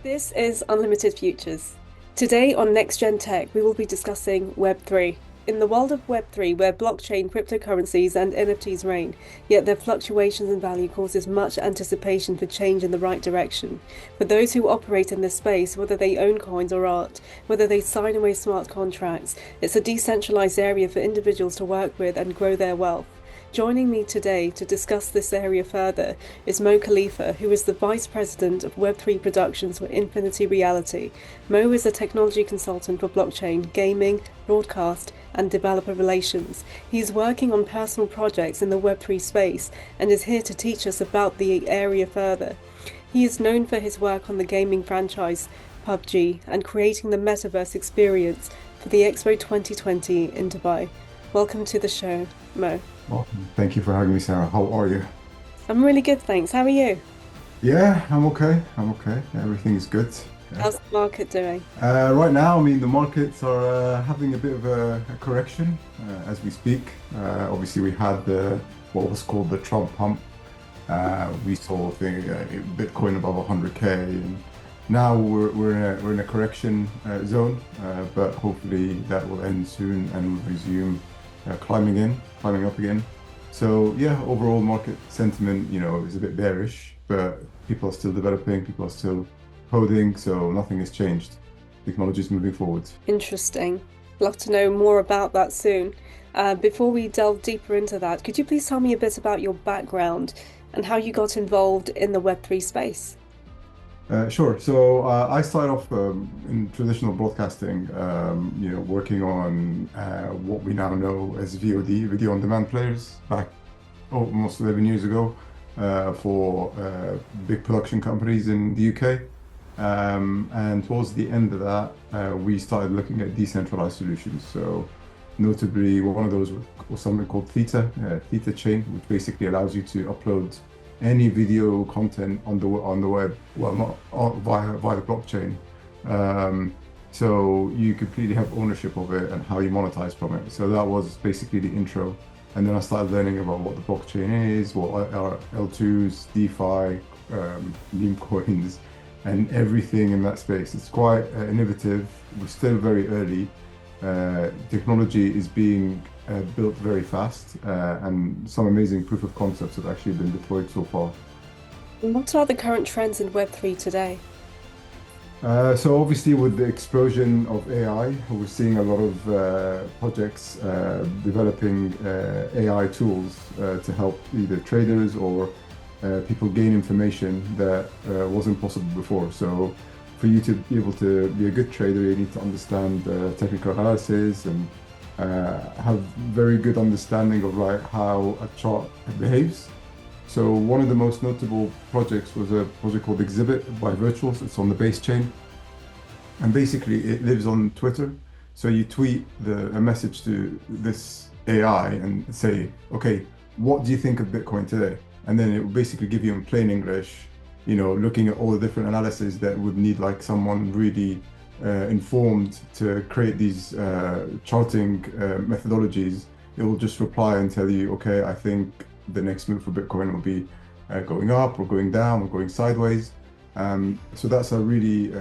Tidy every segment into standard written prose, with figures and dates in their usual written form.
This is Unlimited Futures. Today on Next Gen Tech, we will be discussing Web3. In the world of Web3, where blockchain, cryptocurrencies, and NFTs reign, yet their fluctuations in value causes much anticipation for change in the right direction. For those who operate in this space, whether they own coins or art, whether they sign away smart contracts, it's a decentralized area for individuals to work with and grow their wealth. Joining me today to discuss this area further is Mo Khalifa, who is the Vice President of Web3 Productions for Infinity Reality. Mo is a technology consultant for blockchain, gaming, broadcast, and developer relations. He is working on personal projects in the Web3 space and is here to teach us about the area further. He is known for his work on the gaming franchise PUBG and creating the metaverse experience for the Expo 2020 in Dubai. Welcome to the show, Mo. Well, thank you for having me, Sarah. How are you? I'm really good, thanks. How are you? Yeah, I'm okay. I'm okay. Everything is good. Yeah. How's the market doing? Right now, I mean, the markets are having a bit of a correction as we speak. Obviously, we had what was called the Trump pump. We saw Bitcoin above 100K, and now we're in a correction zone. But hopefully, that will end soon and resume climbing up again. So yeah, overall market sentiment, is a bit bearish, but people are still developing, people are still coding, so nothing has changed. Technology is moving forward. Interesting. Love to know more about that soon. Before we delve deeper into that, could you please tell me a bit about your background and how you got involved in the Web3 space? Sure. So I started off in traditional broadcasting, working on what we now know as VOD, video on demand players, back almost 11 years ago for big production companies in the UK. And towards the end of that, we started looking at decentralized solutions. So notably, one of those was something called Theta Chain, which basically allows you to upload any video content on the web, well, not via the blockchain. So you completely have ownership of it and how you monetize from it. So that was basically the intro. And then I started learning about what the blockchain is, what are L2s, DeFi, meme coins, and everything in that space. It's quite innovative. We're still very early. Technology is being built very fast, and some amazing proof of concepts have actually been deployed so far. What are the current trends in Web3 today? So obviously with the explosion of AI, we're seeing a lot of projects developing AI tools to help either traders or people gain information that wasn't possible before. So for you to be able to be a good trader, you need to understand technical analysis and have very good understanding of how a chart behaves. So one of the most notable projects was a project called Exhibit by Virtuals. It's on the base chain, and basically it lives on Twitter. So you tweet a message to this AI and say, okay, what do you think of Bitcoin today? And then it will basically give you in plain English, looking at all the different analysis that would need someone really informed to create these charting methodologies. It will just reply and tell you, okay, I think the next move for Bitcoin will be going up or going down or going sideways. So that's a really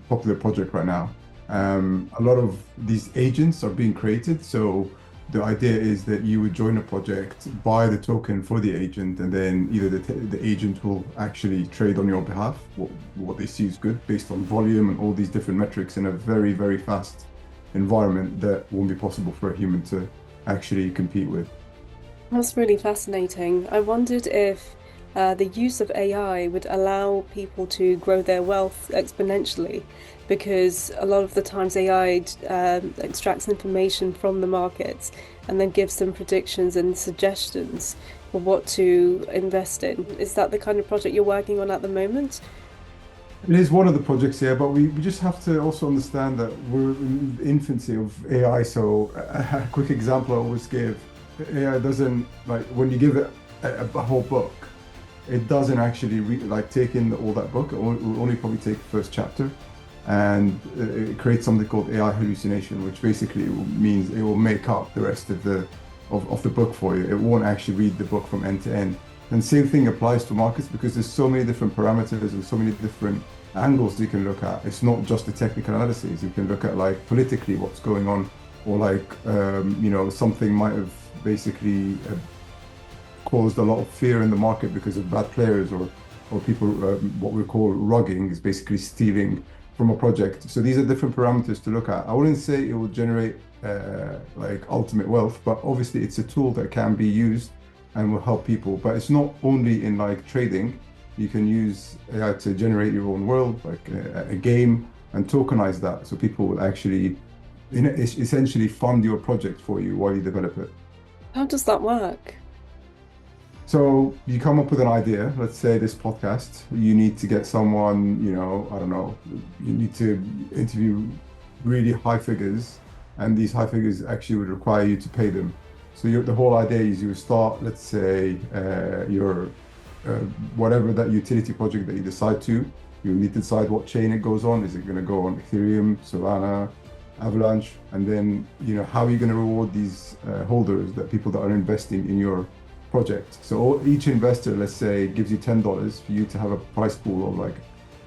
popular project right now. A lot of these agents are being created. So the idea is that you would join a project, buy the token for the agent, and then either the agent will actually trade on your behalf, what they see is good based on volume and all these different metrics in a very, very fast environment that won't be possible for a human to actually compete with. That's really fascinating. I wondered if the use of AI would allow people to grow their wealth exponentially, because a lot of the times AI extracts information from the markets and then gives them predictions and suggestions for what to invest in. Is that the kind of project you're working on at the moment? It is one of the projects here, but we just have to also understand that we're in the infancy of AI. So a quick example I always give, AI doesn't, when you give it a whole book, it doesn't actually take in all that book. It will only probably take the first chapter, and it creates something called AI hallucination, which basically means it will make up the rest of the book for you. It won't actually read the book from end to end. And same thing applies to markets because there's so many different parameters and so many different angles you can look at. It's not just the technical analysis. You can look at like politically what's going on, or like something might have basically caused a lot of fear in the market because of bad players or people what we call rugging is basically stealing from a project. So these are different parameters to look at. I wouldn't say it will generate like ultimate wealth, but obviously it's a tool that can be used and will help people. But it's not only in like trading. You can use AI to generate your own world, like a game, and tokenize that, so people will actually essentially fund your project for you while you develop it. How does that work? So you come up with an idea, let's say this podcast, you need to get someone, I don't know, you need to interview really high figures, and these high figures actually would require you to pay them. So the whole idea is you start, let's say, your whatever that utility project that you decide to, you need to decide what chain it goes on. Is it going to go on Ethereum, Solana, Avalanche? And then, how are you going to reward these holders, that people that are investing in your project? So each investor, let's say, gives you $10 for you to have a price pool of like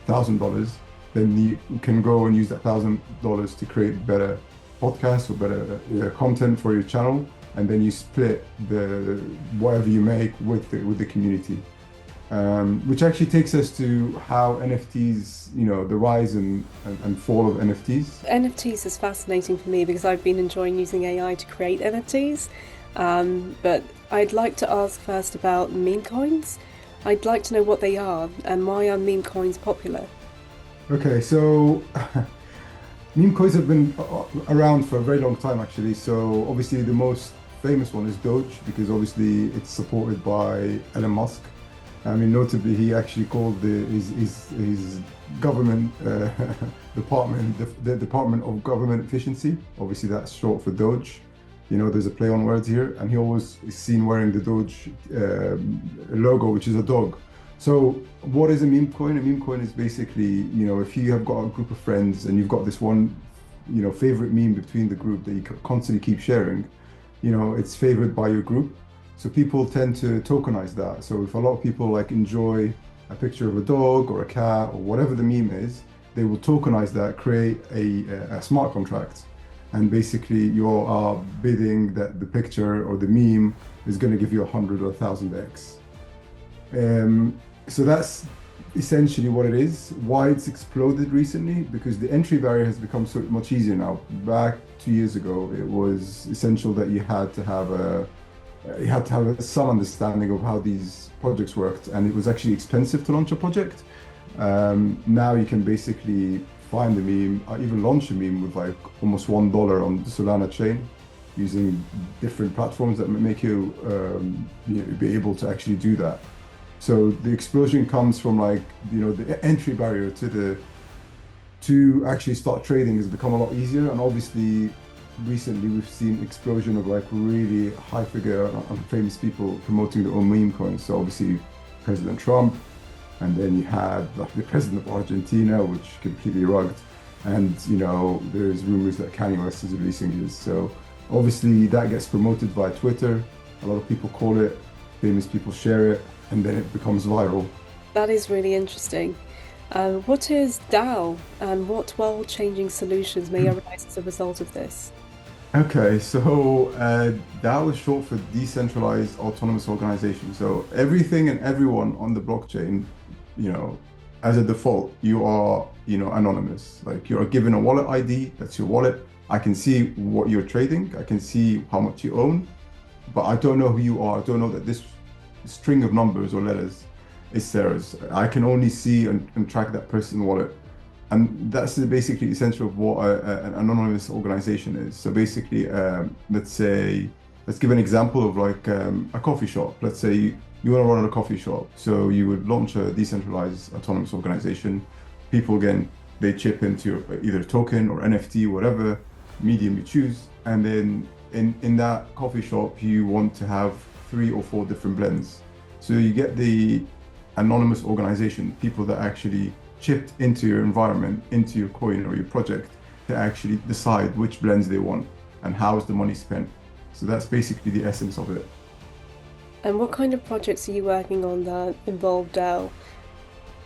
$1,000. Then you can go and use that $1,000 to create better podcasts or better content for your channel. And then you split the whatever you make with the community. Which actually takes us to how NFTs, the rise and fall of NFTs. NFTs is fascinating for me because I've been enjoying using AI to create NFTs. But I'd like to ask first about meme coins. I'd like to know what they are and why are meme coins popular? Okay, so meme coins have been around for a very long time, actually. So obviously the most famous one is Doge, because obviously it's supported by Elon Musk. I mean, notably, he actually called his government department the Department of Government Efficiency. Obviously, that's short for Doge. There's a play on words here, and he always is seen wearing the Doge logo, which is a dog. So, what is a meme coin? A meme coin is basically, if you have got a group of friends and you've got this one, favorite meme between the group that you constantly keep sharing, it's favored by your group. So people tend to tokenize that. So if a lot of people like enjoy a picture of a dog or a cat or whatever the meme is, they will tokenize that, create a smart contract. And basically you are bidding that the picture or the meme is going to give you 100 or 1,000x. So that's essentially what it is. Why it's exploded recently, because the entry barrier has become so much easier now. Back 2 years ago, it was essential that you had to have some understanding of how these projects worked, and it was actually expensive to launch a project. Now you can basically find a meme, or even launch a meme with like almost $1 on the Solana chain, using different platforms that make you, be able to actually do that. So the explosion comes from like, the entry barrier to actually start trading has become a lot easier, and obviously recently we've seen explosion of like really high figure and famous people promoting their own meme coins. So obviously President Trump, and then you had like the president of Argentina, which completely rugged, and there's rumors that Kanye West is releasing his. So obviously that gets promoted via Twitter. A lot of people call it, famous people share it, and then it becomes viral. That is really interesting. What is DAO, and what world-changing solutions may arise as a result of this? Okay, so DAO is short for Decentralized Autonomous Organization. So everything and everyone on the blockchain, as a default, you are, anonymous. Like you are given a wallet ID, that's your wallet. I can see what you're trading. I can see how much you own, but I don't know who you are. I don't know that this string of numbers or letters is theirs. I can only see and track that person's wallet. And that's basically essential of what an anonymous organization is. So basically, let's give an example of like a coffee shop. Let's say you want to run a coffee shop. So you would launch a decentralized autonomous organization. People, again, they chip into either token or NFT, whatever medium you choose. And then in that coffee shop, you want to have 3 or 4 different blends. So you get the anonymous organization, people that actually chipped into your environment, into your coin or your project, to actually decide which blends they want and how is the money spent. So that's basically the essence of it. And what kind of projects are you working on that involve DAO?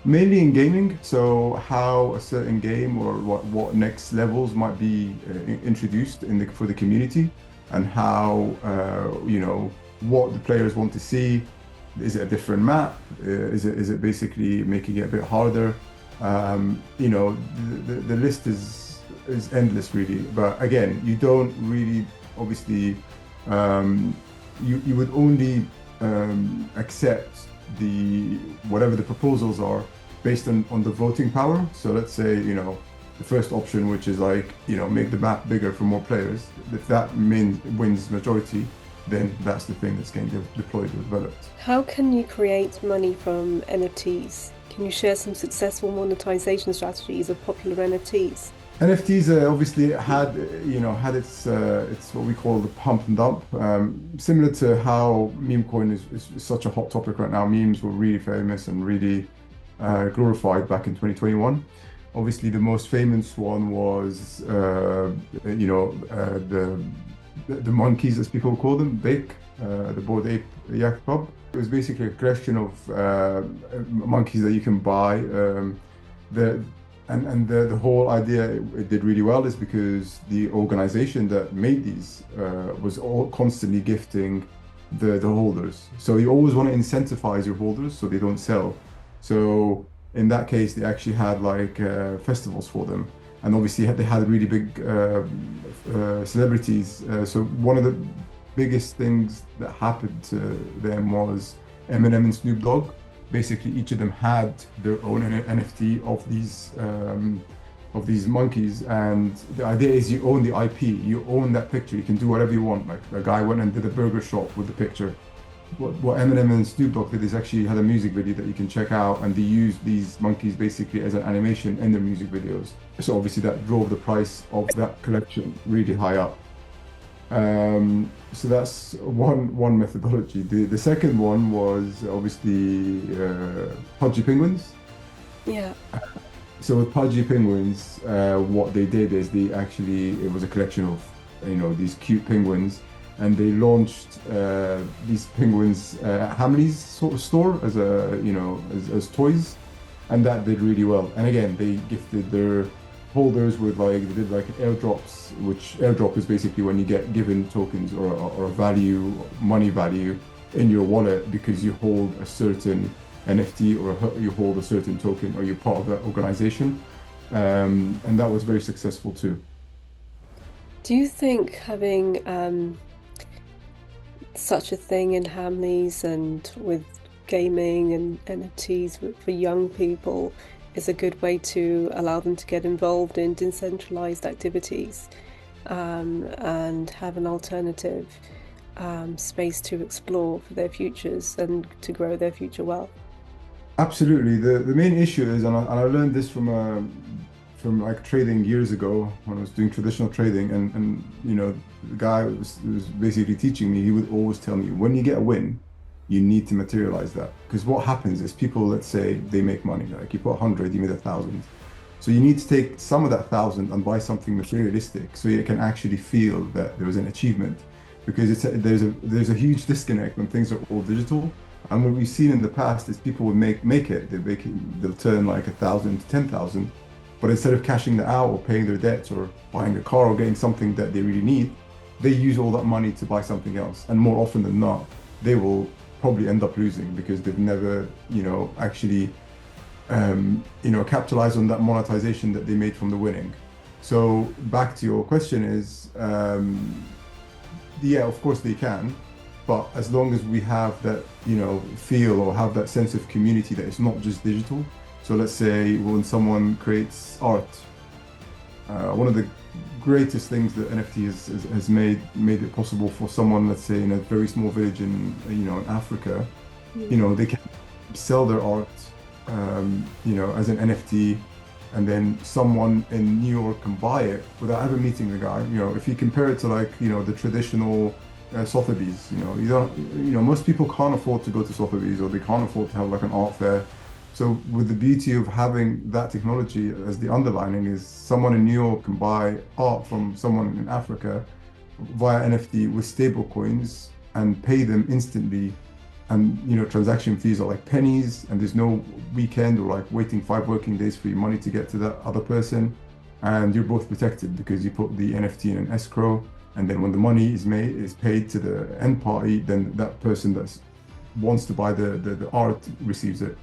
Mainly in gaming, so how a certain game or what next levels might be introduced in the for the community, and how what the players want to see. Is it a different map? Is it basically making it a bit harder? The list is endless really. But again, you don't really obviously you would only accept the whatever the proposals are based on the voting power. So let's say, the first option, which is like, make the map bigger for more players. If that wins majority, then that's the thing that's getting deployed or developed. How can you create money from NFTs? Can you share some successful monetization strategies of popular NFTs? NFTs obviously had its what we call the pump and dump, similar to how meme coin is such a hot topic right now. Memes were really famous and really glorified back in 2021. Obviously, the most famous one was the monkeys, as people call them, Bake, the Bored Ape Yacht Club. It was basically a collection of monkeys that you can buy. The whole idea it did really well is because the organization that made these was all constantly gifting the holders. So you always want to incentivize your holders so they don't sell. So in that case, they actually had like festivals for them, and obviously they had really big celebrities. So one of the biggest things that happened to them was Eminem and Snoop Dogg. Basically, each of them had their own NFT of these monkeys, and the idea is you own the IP, you own that picture, you can do whatever you want. Like a guy went and did a burger shop with the picture. What Eminem and Snoop Dogg did is actually had a music video that you can check out, and they used these monkeys basically as an animation in their music videos. So obviously that drove the price of that collection really high up. So that's one methodology. The second one was obviously Pudgy Penguins. Yeah. So with Pudgy Penguins, what they did is it was a collection of these cute penguins, and they launched these penguins at Hamley's sort of store as as toys, and that did really well. And again, they gifted their holders with they did like airdrops, which airdrop is basically when you get given tokens or a money value in your wallet because you hold a certain NFT or you hold a certain token or you're part of that organization. And that was very successful too. Do you think having such a thing in Hamleys and with gaming and NFTs for young people is a good way to allow them to get involved in decentralized activities and have an alternative space to explore for their futures and to grow their future wealth? Absolutely. The main issue is, and I learned this from like trading years ago when I was doing traditional trading, and the guy who was basically teaching me, he would always tell me, when you get a win, you need to materialize that. Because what happens is people, let's say they make money, like you put 100, you made 1,000. So you need to take some of that 1,000 and buy something materialistic so you can actually feel that there was an achievement. Because there's a huge disconnect when things are all digital. And what we've seen in the past is people would make it, they'll turn like 1,000 to 10,000, but instead of cashing that out or paying their debts or buying a car or getting something that they really need, they use all that money to buy something else. And more often than not, they will probably end up losing because they've never, actually, capitalized on that monetization that they made from the winning. So back to your question is, yeah, of course they can, but as long as we have that, feel or have that sense of community that it's not just digital. So let's say when someone creates art, one of the greatest things that NFT has made it possible for someone, let's say in a very small village in Africa, they can sell their art, as an NFT, and then someone in New York can buy it without ever meeting the guy. If you compare it to the traditional Sotheby's, most people can't afford to go to Sotheby's or they can't afford to have like an art fair. So with the beauty of having that technology as the underlining is someone in New York can buy art from someone in Africa via NFT with stable coins and pay them instantly and transaction fees are like pennies, and there's no weekend or like waiting 5 working days for your money to get to that other person. And you're both protected because you put the NFT in an escrow, and then when the money is paid to the end party, then that person that wants to buy the art receives it.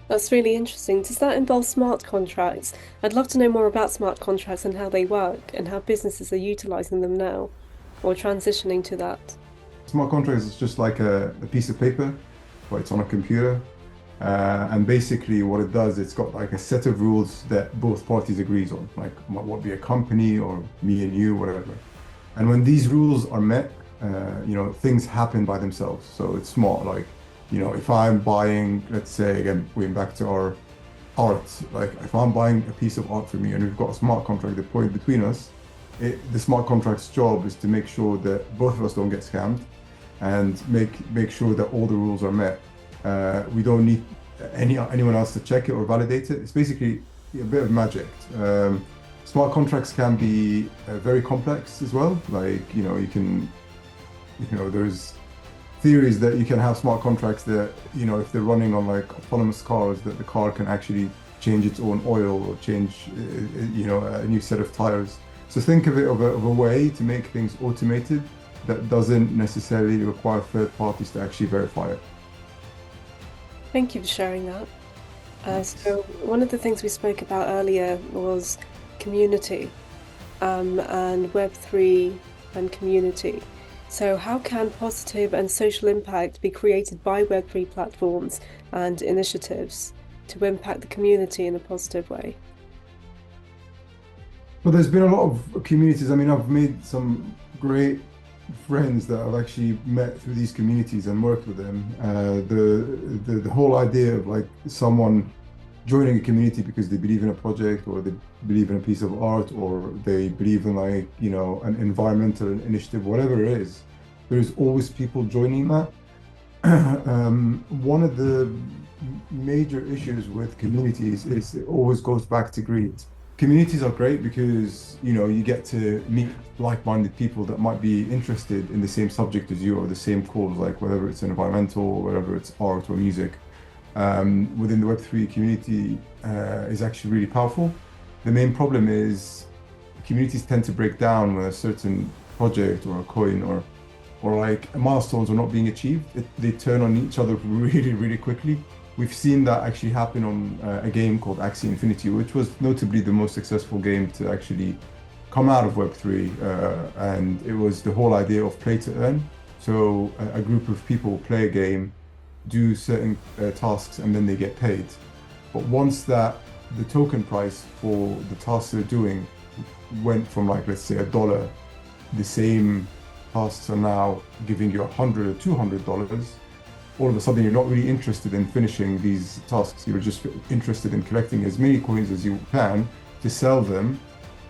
That's really interesting. Does that involve smart contracts? I'd love to know more about smart contracts and how they work and how businesses are utilizing them now or transitioning to that. Smart contracts is just like a piece of paper, but it's on a computer. And basically what it does, it's got like a set of rules that both parties agrees on, like what would be a company or me and you, whatever. And when these rules are met, things happen by themselves. So it's smart, like, if I'm buying, let's say, again, going back to our art, like if I'm buying a piece of art from you and we've got a smart contract deployed between us, the smart contract's job is to make sure that both of us don't get scammed and make sure that all the rules are met. We don't need anyone else to check it or validate it. It's basically a bit of magic. Smart contracts can be very complex as well. Like, there's theories that you can have smart contracts that, if they're running on like autonomous cars, that the car can actually change its own oil or change, a new set of tires. So think of it of a way to make things automated that doesn't necessarily require third parties to actually verify it. Thank you for sharing that. So one of the things we spoke about earlier was community, and Web3 and community. So how can positive and social impact be created by Web3 platforms and initiatives to impact the community in a positive way? Well, there's been a lot of communities. I mean, I've made some great friends that I've actually met through these communities and worked with them. The whole idea of like someone joining a community because they believe in a project or they believe in a piece of art or they believe in like, an environmental initiative, whatever it is, there's always people joining that. One of the major issues with communities is it always goes back to greed. Communities are great because, you get to meet like-minded people that might be interested in the same subject as you or the same cause, like whether it's environmental or whether it's art or music. Within the Web3 community is actually really powerful. The main problem is communities tend to break down when a certain project or a coin or like milestones are not being achieved. They turn on each other really, really quickly. We've seen that actually happen on a game called Axie Infinity, which was notably the most successful game to actually come out of Web3. And it was the whole idea of play to earn. So a group of people play a game, do certain tasks, and then they get paid. But once that the token price for the tasks they're doing went from like, let's say $1, the same tasks are now giving you $100 or $200. All of a sudden, you're not really interested in finishing these tasks. You're just interested in collecting as many coins as you can to sell them.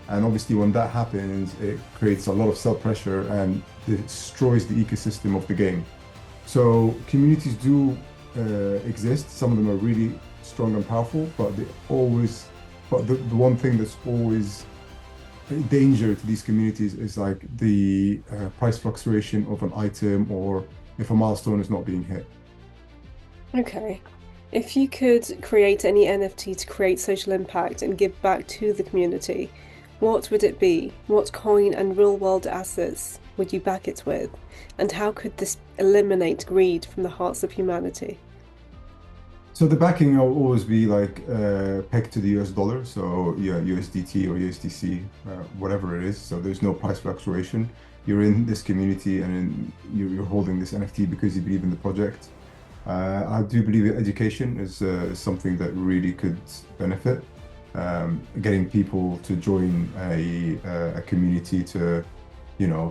And obviously, when that happens, it creates a lot of sell pressure and destroys the ecosystem of the game. So communities do exist. Some of them are really strong and powerful, but the one thing that's always a danger to these communities is like the price fluctuation of an item or if a milestone is not being hit. Okay. If you could create any NFT to create social impact and give back to the community, what would it be? What coin and real-world assets would you back it with? And how could this eliminate greed from the hearts of humanity? So the backing will always be like pegged to the US dollar. So yeah, USDT or USDC, whatever it is. So there's no price fluctuation. You're in this community and you're holding this NFT because you believe in the project. I do believe that education is something that really could benefit. Getting people to join a community to,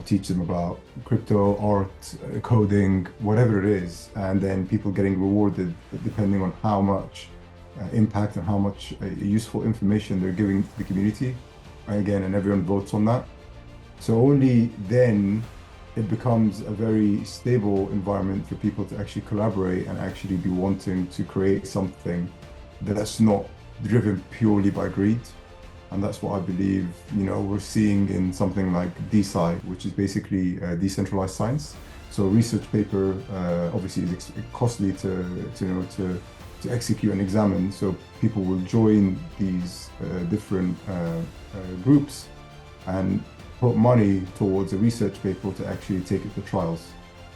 teach them about crypto, art, coding, whatever it is, and then people getting rewarded depending on how much impact and how much useful information they're giving to the community. Again, and everyone votes on that. So only then it becomes a very stable environment for people to actually collaborate and actually be wanting to create something that's not driven purely by greed. And that's what I believe, we're seeing in something like DeSci, which is basically decentralized science. So a research paper obviously is costly to execute and examine. So people will join these different groups and put money towards a research paper to actually take it to trials.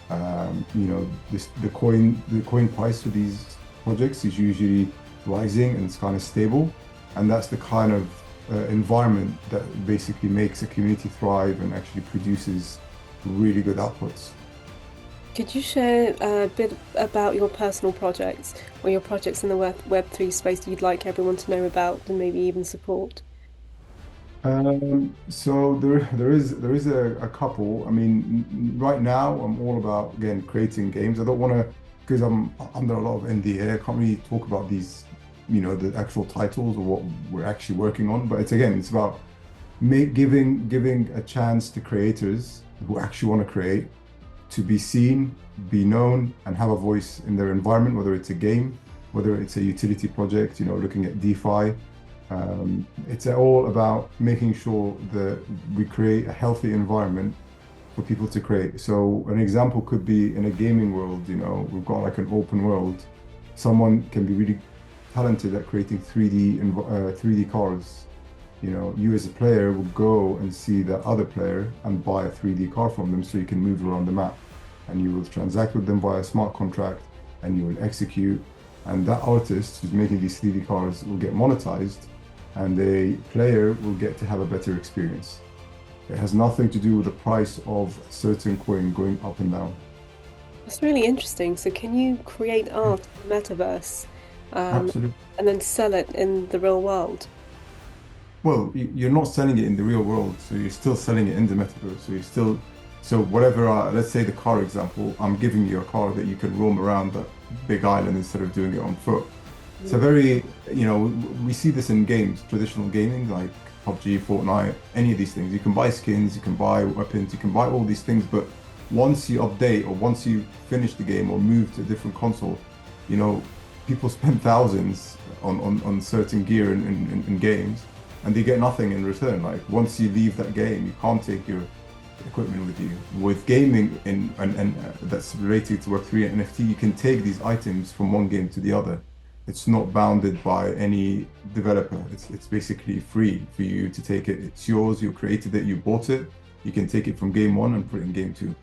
The coin price for these projects is usually rising and it's kind of stable, and that's the kind of environment that basically makes a community thrive and actually produces really good outputs. Could you share a bit about your personal projects or your projects in the Web3 space you'd like everyone to know about and maybe even support? So there is a couple. I mean, right now I'm all about again creating games. I don't want to because I'm under a lot of NDA. I can't really talk about these, the actual titles or what we're actually working on. But it's about giving a chance to creators who actually want to create to be seen, be known, and have a voice in their environment, whether it's a game, whether it's a utility project, looking at DeFi. It's all about making sure that we create a healthy environment for people to create. So an example could be in a gaming world, we've got like an open world. Someone can be really talented at creating 3D cars. You as a player will go and see the other player and buy a 3D car from them so you can move around the map. And you will transact with them via a smart contract and you will execute. And that artist who's making these 3D cars will get monetized and the player will get to have a better experience. It has nothing to do with the price of a certain coin going up and down. That's really interesting. So can you create art in the metaverse, um, Absolutely. and then sell it in the real world? Well, you're not selling it in the real world, so you're still selling it in the metaverse. So whatever, let's say the car example, I'm giving you a car that you can roam around that big island instead of doing it on foot. It's a very, we see this in games, traditional gaming like PUBG, Fortnite, any of these things. You can buy skins, you can buy weapons, you can buy all these things, but once you update or once you finish the game or move to a different console, you know, people spend thousands on certain gear in games and they get nothing in return. Like once you leave that game, you can't take your equipment with you. With gaming and that's related to Web3 and NFT, you can take these items from one game to the other. It's not bounded by any developer. It's basically free for you to take it. It's yours. You created it. You bought it. You can take it from game one and put it in game two.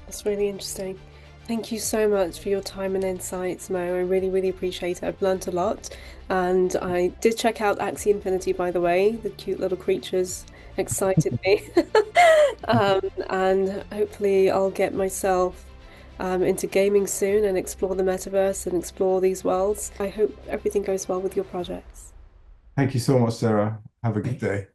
That's really interesting. Thank you so much for your time and insights, Mo. I really, really appreciate it. I've learned a lot. And I did check out Axie Infinity, by the way. The cute little creatures excited me. And hopefully I'll get myself into gaming soon and explore the metaverse and explore these worlds. I hope everything goes well with your projects. Thank you so much, Sarah. Have a good day.